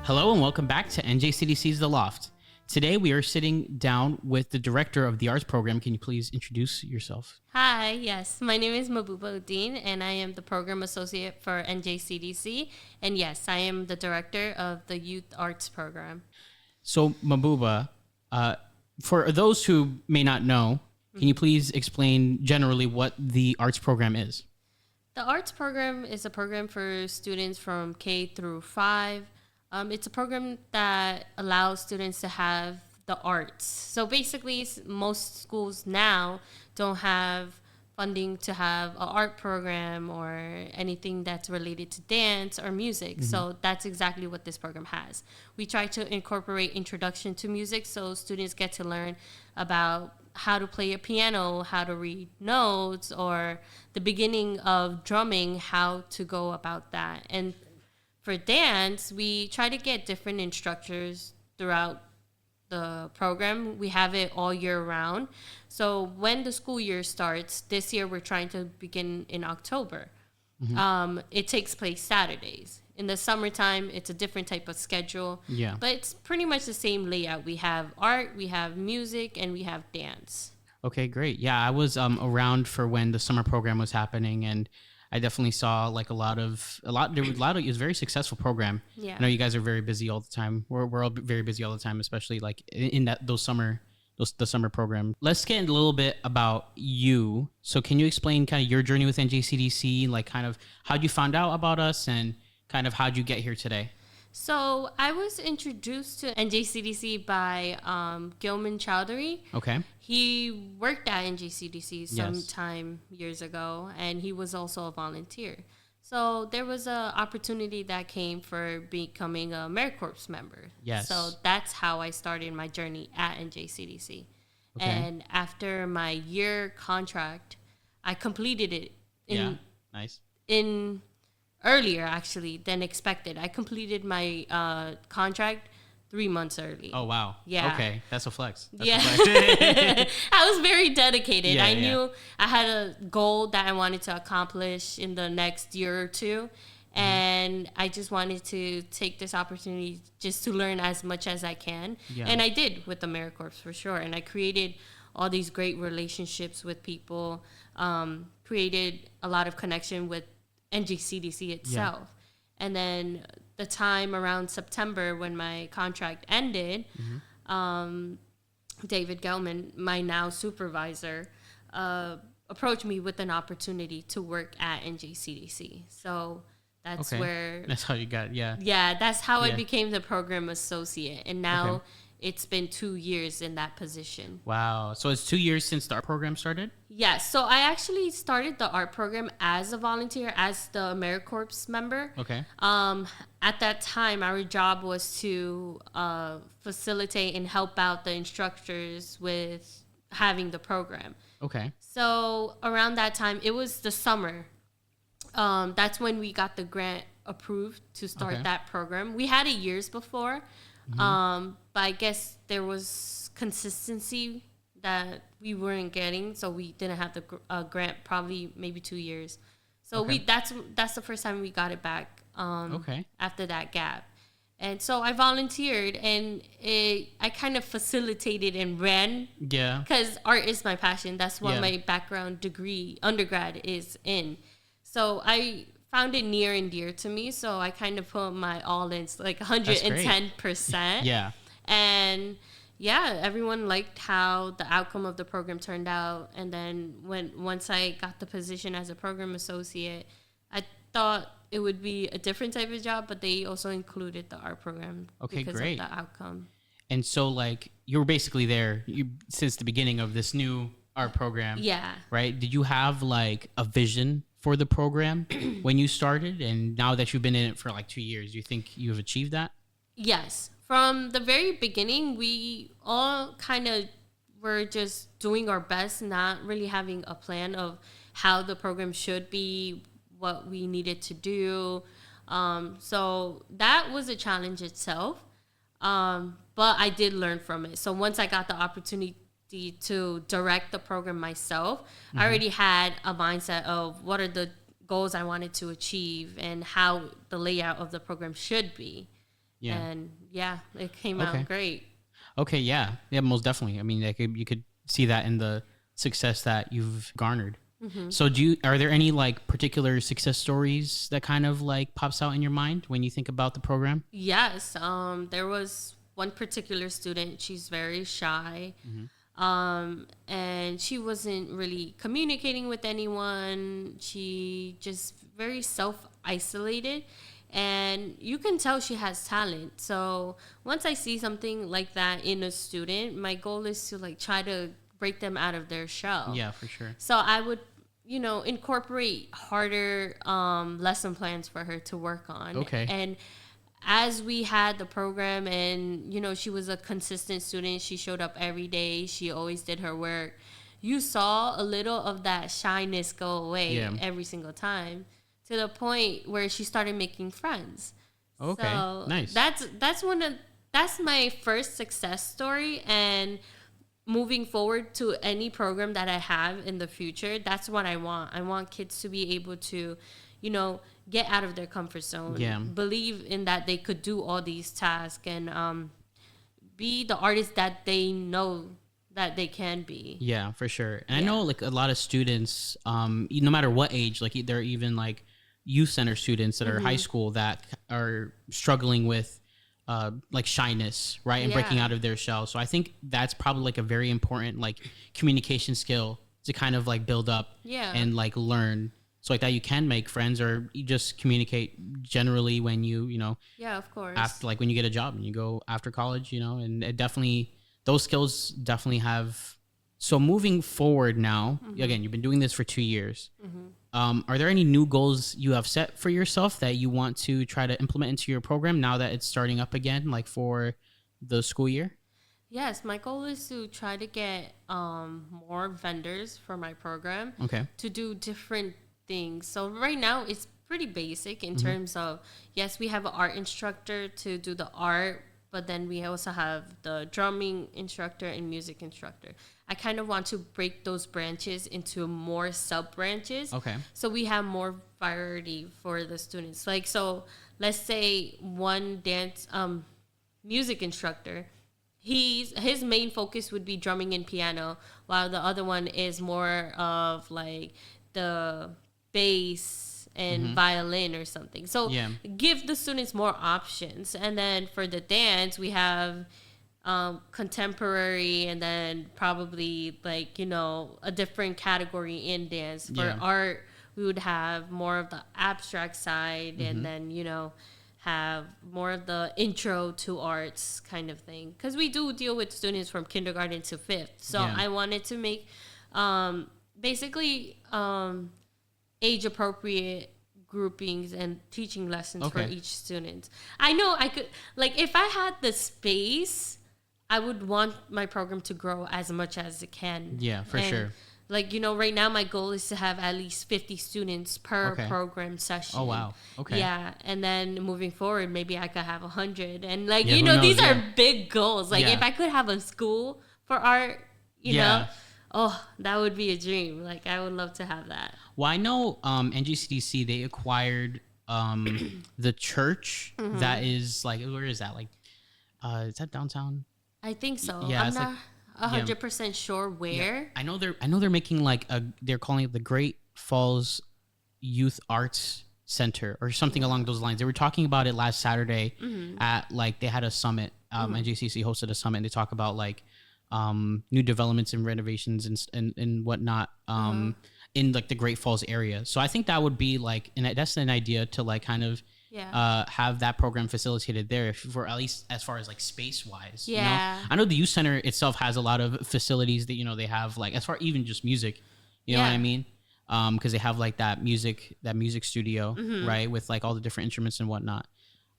Hello and welcome back to NJCDC's The Loft. Today we are sitting down with the director of the arts program. Can you please introduce yourself? Hi, yes. My name is Mahbuba Uddin, and I am the program associate for NJCDC. And yes, I am the director of the youth arts program. So, Mahbuba, for those who may not know, can you please explain generally what the arts program is? The arts program is a program for students from K through 5. It's a program that allows students to have the arts. So basically, most schools now don't have funding to have an art program or anything that's related to dance or music. Mm-hmm. So that's exactly what this program has. We try to incorporate introduction to music so students get to learn about how to play a piano, how to read notes, or the beginning of drumming, how to go about that. And for dance, we try to get different instructors throughout the program. We have it all year round. So when the school year starts, this year we're trying to begin in October. Mm-hmm. It takes place Saturdays. In the summertime, it's a different type of schedule. Yeah. But it's pretty much the same layout. We have art, we have music, and we have dance. Okay, great. Yeah, I was around for when the summer program was happening, and I definitely saw like it was a very successful program. Yeah. I know you guys are very busy all the time. We're all very busy all the time, especially like in the summer program. Let's get a little bit about you. So can you explain kind of your journey with NJCDC, like kind of how'd you find out about us and kind of how'd you get here today? So I was introduced to NJCDC by Gilman Chowdhury. Okay. He worked at NJCDC sometime years ago, and he was also a volunteer. So there was an opportunity that came for becoming a AmeriCorps member. Yes. So that's how I started my journey at NJCDC. Okay. And after my year contract, I completed it earlier actually than expected. I completed my contract 3 months early. Oh wow! Yeah. Okay, that's a flex. I was very dedicated. I knew I had a goal that I wanted to accomplish in the next year or two, and I just wanted to take this opportunity just to learn as much as I can. Yeah. And I did with the AmeriCorps for sure. And I created all these great relationships with people. Created a lot of connection with NJCDC itself. Yeah. And then the time around September when my contract ended, David Gelman, my now supervisor, approached me with an opportunity to work at NJCDC. So that's where... That's how you got, Yeah, that's how I became the program associate. And now it's been 2 years in that position. Wow. So it's 2 years since the art program started? Yes. So I actually started the art program as a volunteer, as the AmeriCorps member. Okay. At that time, our job was to facilitate and help out the instructors with having the program. Okay. So around that time, it was the summer. That's when we got the grant approved to start that program. We had it years before. But I guess there was consistency that we weren't getting, so we didn't have the grant probably maybe 2 years. So that's the first time we got it back. After that gap, and so I volunteered, and I kind of facilitated and ran. Yeah. Because art is my passion. That's what my background degree undergrad is in. So I found it near and dear to me, so I kind of put my all in, like 110%. Yeah. And everyone liked how the outcome of the program turned out. And then once I got the position as a program associate, I thought it would be a different type of job, but they also included the art program because of the outcome. And so, like, you were basically there since the beginning of this new art program. Yeah. Right? Did you have, like, a vision for the program when you started? And now that you've been in it for, like, 2 years, do you think you've achieved that? Yes. From the very beginning, we all kind of were just doing our best, not really having a plan of how the program should be, what we needed to do. So that was a challenge itself. But I did learn from it. So once I got the opportunity to direct the program myself, I already had a mindset of what are the goals I wanted to achieve and how the layout of the program should be. And yeah, it came out great. Okay, yeah, most definitely. I mean, you could see that in the success that you've garnered. So are there any like particular success stories that kind of like pops out in your mind when you think about the program? Yes. There was one particular student. She's very shy. And she wasn't really communicating with anyone. She just very self-isolated. And you can tell she has talent. So once I see something like that in a student, my goal is to like try to break them out of their shell. Yeah, for sure. So I would, incorporate harder lesson plans for her to work on. Okay. And as we had the program and, she was a consistent student, she showed up every day, she always did her work. You saw a little of that shyness go away every single time, to the point where she started making friends. Okay, so nice. That's my first success story, and moving forward to any program that I have in the future, that's what I want. I want kids to be able to, get out of their comfort zone, believe in that they could do all these tasks, and be the artist that they know that they can be. Yeah, for sure. And I know like a lot of students, no matter what age, like they're even like youth center students that are high school that are struggling with like shyness, right? And breaking out of their shell. So I think that's probably like a very important like communication skill to kind of like build up and like learn. So like that you can make friends, or you just communicate generally when you of course, after like when you get a job and you go after college, and it definitely, those skills definitely have. So moving forward now, again, you've been doing this for 2 years. Are there any new goals you have set for yourself that you want to try to implement into your program now that it's starting up again, like for the school year? Yes, my goal is to try to get more vendors for my program to do different things. So right now it's pretty basic in terms of, yes, we have an art instructor to do the art, but then we also have the drumming instructor and music instructor. I kind of want to break those branches into more sub branches. Okay. So we have more variety for the students. Like, so let's say one dance music instructor, his main focus would be drumming and piano, while the other one is more of like the bass and violin or something. So give the students more options. And then for the dance, we have contemporary, and then probably like, a different category in dance. For art, we would have more of the abstract side, and then, have more of the intro to arts kind of thing. Because we do deal with students from kindergarten to 5th. So I wanted to make basically age appropriate groupings and teaching lessons for each student. I know I could, like, if I had the space, I would want my program to grow as much as it can. Yeah, for sure. Like, right now my goal is to have at least 50 students per program session. Oh, wow. Okay. Yeah. And then moving forward, maybe I could have 100. And like, these are big goals. Like if I could have a school for art, you know, oh, that would be a dream. Like, I would love to have that. Well, I know NJCDC, they acquired the church that is like, where is that? Like, is that downtown? I think so. Yeah, I'm not 100% sure where. Yeah. I know they're making like they're calling it the Great Falls Youth Arts Center or something along those lines. They were talking about it last Saturday at like, they had a summit. NJCC hosted a summit, and they talk about like new developments and renovations and whatnot in like the Great Falls area. So I think that would be like, and that's an idea to like kind of have that program facilitated there, for at least as far as like space wise. I know the youth center itself has a lot of facilities that they have, like as far even just music, you know what I mean, because they have like that music studio, right, with like all the different instruments and whatnot.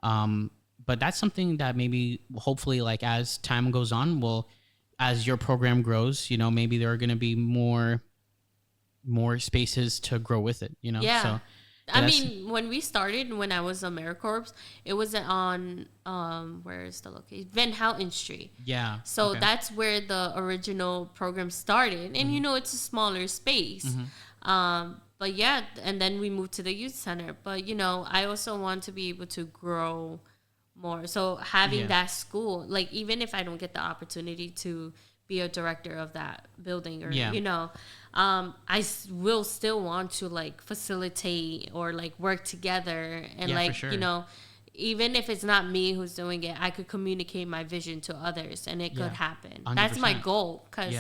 But that's something that maybe hopefully like as time goes on, as your program grows, maybe there are going to be more spaces to grow with it, so I mean, when we started, when I was on AmeriCorps, it was on where is the location? Van Houten Street. Yeah. So that's where the original program started, and it's a smaller space. But yeah, and then we moved to the youth center. But I also want to be able to grow more. So having that school, like even if I don't get the opportunity to be a director of that building or will still want to like facilitate or like work together and even if it's not me who's doing it, I could communicate my vision to others and it could happen. 100%. That's my goal, because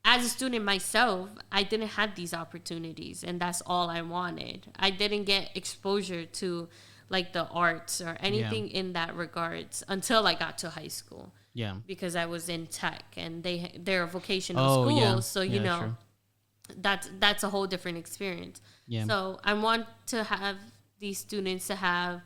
as a student myself, I didn't have these opportunities, and that's all I wanted. I didn't get exposure to like the arts or anything in that regards until I got to high school. Yeah, because I was in tech, and they're a vocational school, so true. That's a whole different experience. Yeah. So I want to have these students to have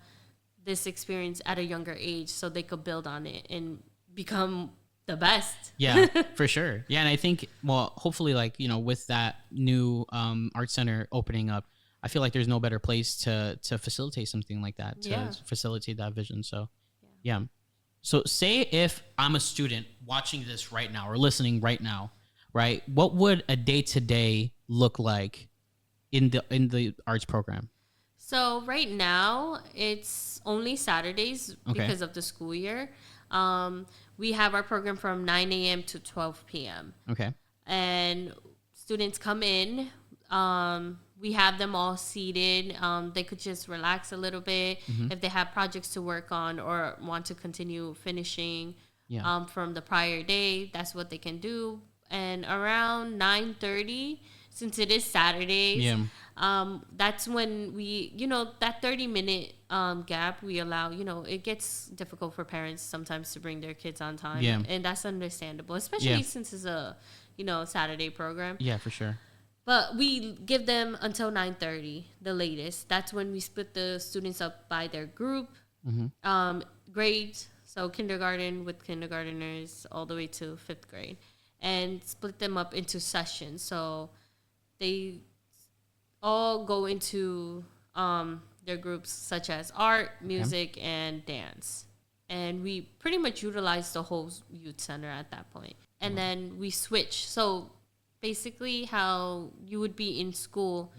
this experience at a younger age, so they could build on it and become the best. Yeah, for sure. Yeah, and I think, well, hopefully, like, with that new art center opening up, I feel like there's no better place to facilitate something like that, to facilitate that vision. So, yeah. So say if I'm a student watching this right now or listening right now, right? What would a day-to-day look like in the arts program? So right now it's only Saturdays because of the school year. We have our program from 9 a.m. to 12 p.m. Okay. And students come in. We have them all seated. They could just relax a little bit. If they have projects to work on or want to continue finishing from the prior day, that's what they can do. And around 9:30, since it is Saturdays, that's when we, that 30-minute gap we allow, it gets difficult for parents sometimes to bring their kids on time. Yeah. And that's understandable, especially since it's a, Saturday program. Yeah, for sure. But we give them until 9:30, the latest. That's when we split the students up by their group, grades. So kindergarten with kindergarteners all the way to 5th grade, and split them up into sessions. So they all go into their groups such as art, music, and dance. And we pretty much utilize the whole youth center at that point. And then we switch. So basically how you would be in school,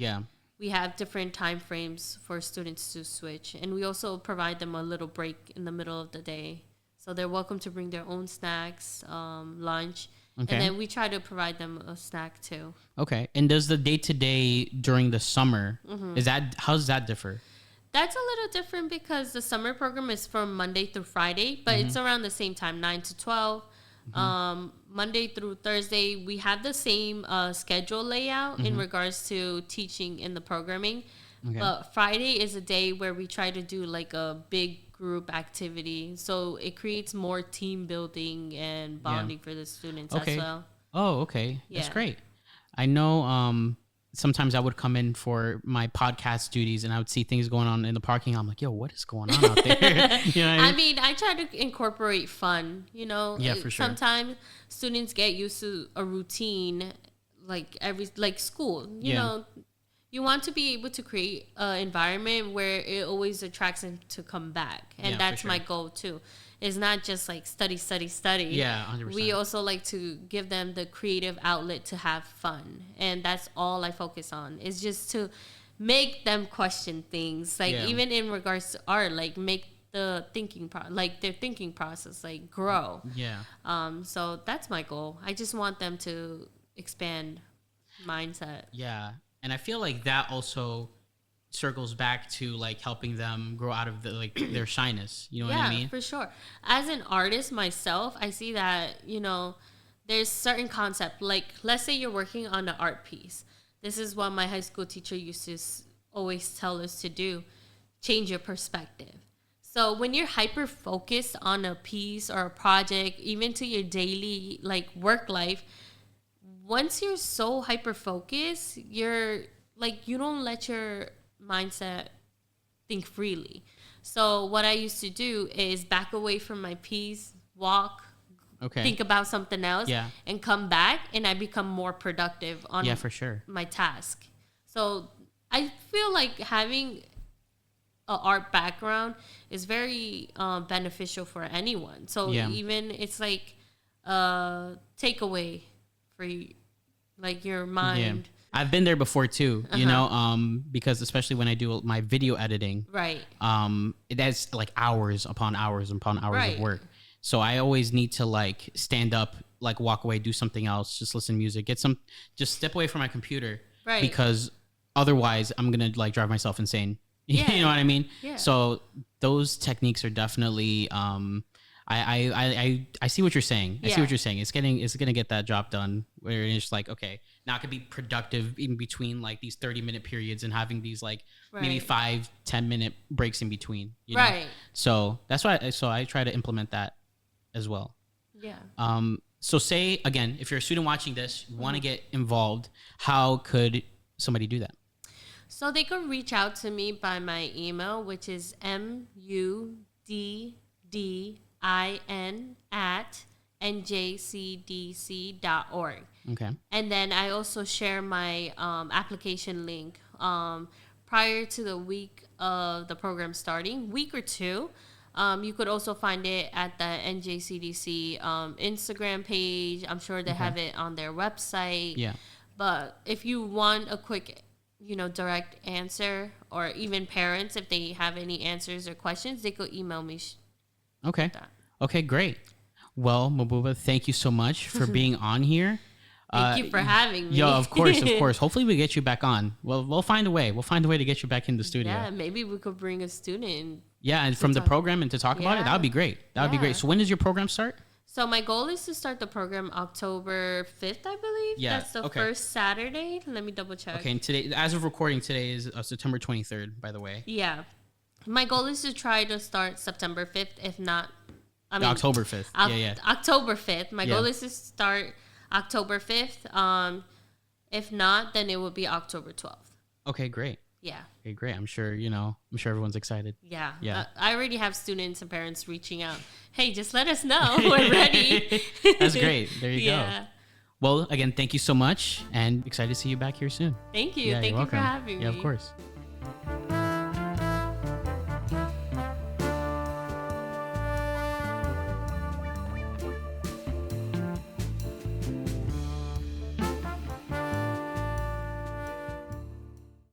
we have different time frames for students to switch. And we also provide them a little break in the middle of the day. So they're welcome to bring their own snacks, lunch. Okay. And then we try to provide them a snack too. Okay. And does the day-to-day during the summer, how does that differ? That's a little different because the summer program is from Monday through Friday, but it's around the same time, 9 to 12. Monday through Thursday, we have the same schedule layout in regards to teaching in the programming. Okay. But Friday is a day where we try to do like a big group activity, so it creates more team building and bonding for the students as well. Oh, okay. Yeah. That's great. I know sometimes I would come in for my podcast duties and I would see things going on in the parking lot. I'm like, yo, what is going on out there? You know what I mean? I try to incorporate fun, Yeah, for sure. Sometimes students get used to a routine like school, you know. You want to be able to create an environment where it always attracts them to come back. And that's my goal too. It's not just like study. Yeah, 100%. We also like to give them the creative outlet to have fun. And that's all I focus on. It's just to make them question things. Like even in regards to art, like make the their thinking process like grow. Yeah. So that's my goal. I just want them to expand mindset. Yeah. And I feel like that also circles back to like helping them grow out of their shyness. You know what I mean? Yeah, for sure. As an artist myself, I see that, there's certain concept. Like, let's say you're working on an art piece. This is what my high school teacher used to always tell us to do. Change your perspective. So when you're hyper focused on a piece or a project, even to your daily work life, once you're so hyper focused, you're you don't let your mindset think freely. So what I used to do is back away from my piece, walk, think about something else, and come back, and I become more productive on for sure. my task. So I feel like having an art background is very beneficial for anyone. So even it's like a takeaway for your mind I've been there before too, you know, because especially when I do my video editing, right? It has like hours upon hours upon hours right. of work. So I always need to like stand up, like walk away, do something else, just listen to music, just step away from my computer, right? Because otherwise I'm gonna like drive myself insane. Yeah. You know what I mean? Yeah. So those techniques are definitely. I see what you're saying. I see what you're saying. It's gonna get that job done. Where it's like, okay, now I could be productive in between like these 30-minute periods and having these like maybe 5-10 minute breaks in between. You know? So that's why. So I try to implement that as well. Yeah. So say again, if you're a student watching this, you want to get involved, how could somebody do that? So they could reach out to me by my email, which is muddin@njcdc.org. Okay. And then I also share my application link prior to the week of the program starting, week or two. You could also find it at the NJCDC Instagram page. I'm sure they have it on their website. Yeah. But if you want a quick, direct answer, or even parents, if they have any answers or questions, they could email me. Okay. Okay, great. Well, Mahbuba, thank you so much for being on here. Thank you for having me. Yeah, of course, of course. Hopefully we get you back on. Well, we'll find a way. We'll find a way to get you back in the studio. Yeah, maybe we could bring a student. Yeah, and from the program and to talk about it, that would be great. That would be great. So when does your program start? So my goal is to start the program October 5th, I believe. Yeah. That's the first Saturday. Let me double check. Okay, and today, as of recording, today is September 23rd, by the way. Yeah. My goal is to try to start September 5th, if not... October 5th. October 5th. My goal is to start October 5th. If not, then it would be October 12th. Okay, great. Yeah. Okay, great. I'm sure everyone's excited. Yeah. Yeah. I already have students and parents reaching out. Hey, just let us know. We're ready. That's great. There you go. Well, again, thank you so much, and excited to see you back here soon. Thank you. Thank you for having me. Yeah, of course.